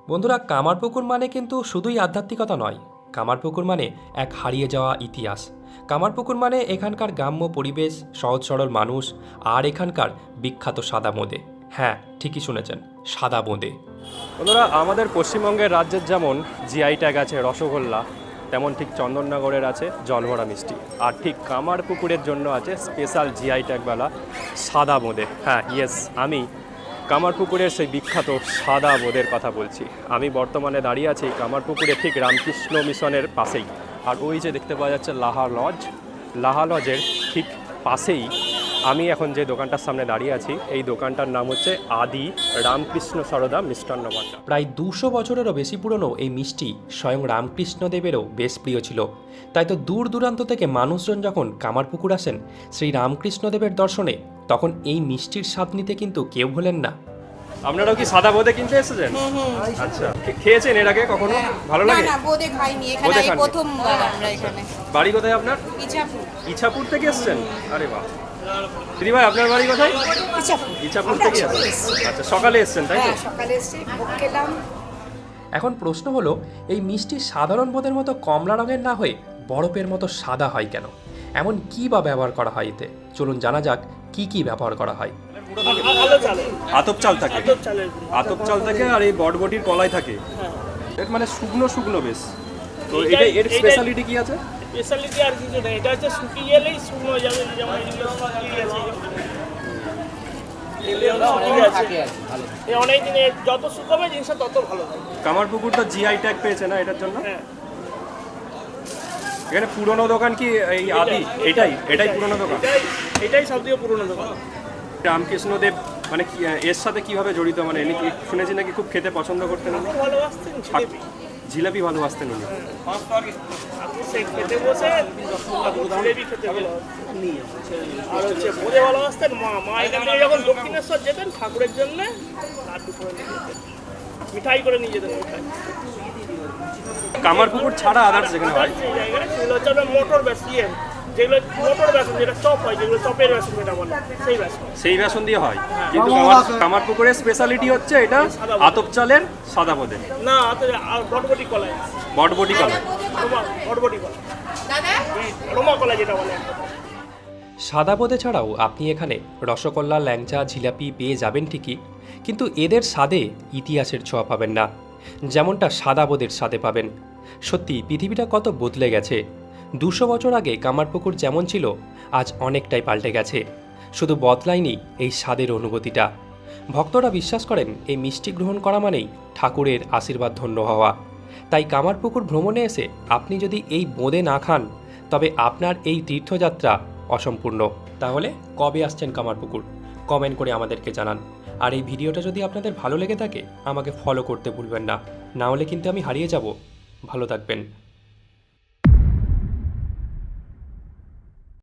বন্ধুরা, কামারপুকুর মানে কিন্তু শুধুই আধ্যাত্মিকতা নয়। কামারপুকুর মানে এক হারিয়ে যাওয়া ইতিহাস। কামারপুকুর মানে এখানকার গ্রাম্য পরিবেশ, সহজ সরল মানুষ, আর এখানকার বিখ্যাত সাদা বোঁদে। হ্যাঁ, ঠিকই শুনেছেন, সাদা বোঁদে। বন্ধুরা, আমাদের পশ্চিমবঙ্গের রাজ্যের যেমন জিআই ট্যাগ আছে রসগোল্লা, তেমন ঠিক চন্দননগরের আছে জলভরা মিষ্টি, আর ঠিক কামারপুকুরের জন্য আছে স্পেশাল জিআই ট্যাগওয়ালা সাদা বোঁদে। হ্যাঁ, ইয়েস, আমি কামারপুকুরের সেই বিখ্যাত সাদা বোঁদের কথা বলছি। আমি বর্তমানে দাঁড়িয়ে আছি কামারপুকুরের ঠিক রামকৃষ্ণ মিশনের পাশেই। আর ওই যে দেখতে পাওয়া যাচ্ছে লাহা লজের ঠিক পাশেই আমি এখন যে দোকানটার সামনে দাঁড়িয়ে আছি, এই দোকানটার নাম হচ্ছে আদি রামকৃষ্ণ সারদা মিষ্টান্ন ভাণ্ডার। প্রায় 200 বছরেরও বেশি পুরনো এই মিষ্টি স্বয়ং রামকৃষ্ণদেবেরও বেশ প্রিয় ছিল। তাই তো দূর দূরান্ত থেকে মানুষজন যখন কামারপুকুর আসেন শ্রী রামকৃষ্ণদেবের দর্শনে, তখন এই মিষ্টির স্বাদ নিতে কিন্তু কেউ ভোলেন না। আপনারাও কি সাদা বোঁদে কিনতে এসেছেন? আচ্ছা, খেয়েছেন এর আগে কখনো? ভালো লাগে? না, বোঁদে খাইনি, এখানে বোঁদে এই খাননি? প্রথমবার আমরা এখানে। বাড়ি কোথায় আপনার? ইছাপুর। ইছাপুর থেকে এসেছেন? আরে বাহ। দিদি ভাই, আপনার বাড়ি কোথায়? ইছাপুর। ইছাপুর আমরা থেকে সকালে এসেছেন? এসেছি। আচ্ছা, সকালে এসেছেন তাই তো? হ্যাঁ, সকালে এসেছি, ভোগ খেলাম। এখন প্রশ্ন হলো, এই মিষ্টি সাধারণ বোঁদের মতো কমলা রঙের না হয়ে বরফের মতো সাদা হয় কেন? এমন কী বা ব্যবহার করা হয় এতে? চলুন জানা যাক কি কি ব্যবহার করা হয়। আতপ চাল থাকে, আতপ চাল থাকে, আর এই বটবটির কলাই থাকে। এর মানে শুকনো শুকনো বেশ। তো এটা এর স্পেশালিটি কি আছে? স্পেশালিটি আর কিছু নেই, এটা হচ্ছে শুকিয়ে গেলেই শুকনো হয়ে যাবে। যেমন এগুলো শুকিয়ে গেছে, এই অনেক দিনে যত শুকাবে জিনিসটা তত ভালো হবে। কামারপুকুর তো জিআই ট্যাগ পেয়েছে না এটার জন্য? হ্যাঁ, এখানে পুরনো দোকান কি এই আদি? এটাই পুরনো দোকান? এটাই সব থেকে পুরোনো দোকান। রামকৃষ্ণদেব মানে এর সাথে কিভাবে জড়িত? মানে এনি শুনেছি নাকি খুব খেতে পছন্দ করতেন উনি? ভালোবাসতেন জিলেবি। জিলাপি ভালোবাসতেন উনি। সে খেতে বসে জিলেবি খেতে ভালোবাসতেন। আর হচ্ছে বোঁদে ভালোবাসতেন। মা এখান থেকে যখন দক্ষিণেশ্বর যেতেন ঠাকুরের জন্য লাড্ডু করে নিয়ে যেতেন, মিঠাই করে নিয়ে যেতেন। মিঠাই কামারপুকুর ছাড়া আদার্স যেখানে হয়? সেই জায়গায় সেগুলো হচ্ছে আপনার মোটর বেসন, যেগুলো মোটর বেসন, যেটা চপ হয়, যেগুলো চপের বেসন যেটা বলে, সেই বেসন। সেই বেসন দিয়ে হয়, কিন্তু কামারপুকুরের স্পেশালিটি হচ্ছে এটা আতপ চালের সাদা বোঁদে। না, আর বটবটি কলাই, বটবটি কলাই। বটবটি কলাই, রোমা কলাই যেটা বলে। সাদা বোঁদে ছাড়াও আপনি এখানে রসগোল্লা, ল্যাংচা, জিলাপি পেয়ে যাবেন ঠিকই, কিন্তু এদের স্বাদে ইতিহাসের ছোঁয়া পাবেন না, যেমনটা সাদা বোঁদের স্বাদে পাবেন। সত্যি পৃথিবীটা কত বদলে গেছে। 200 বছর আগে কামারপুকুর যেমন ছিল, আজ অনেকটাই পাল্টে গেছে। শুধু বদলায়নি এই স্বাদের অনুভূতিটা। ভক্তরা বিশ্বাস করেন এই মিষ্টি গ্রহণ করা মানেই ঠাকুরের আশীর্বাদ ধন্য হওয়া। তাই কামারপুকুর ভ্রমণে এসে আপনি যদি এই বোঁদে না খান, তবে আপনার এই তীর্থযাত্রা অসম্পূর্ণ। তাহলে কবে আসছেন কামারপুকুর? কমেন্ট করে আমাদেরকে জানান। আর এই ভিডিওটা যদি আপনাদের ভালো লেগে থাকে, আমাকে ফলো করতে ভুলবেন না, না হলে কিন্তু আমি হারিয়ে যাব। ভালো থাকবেন।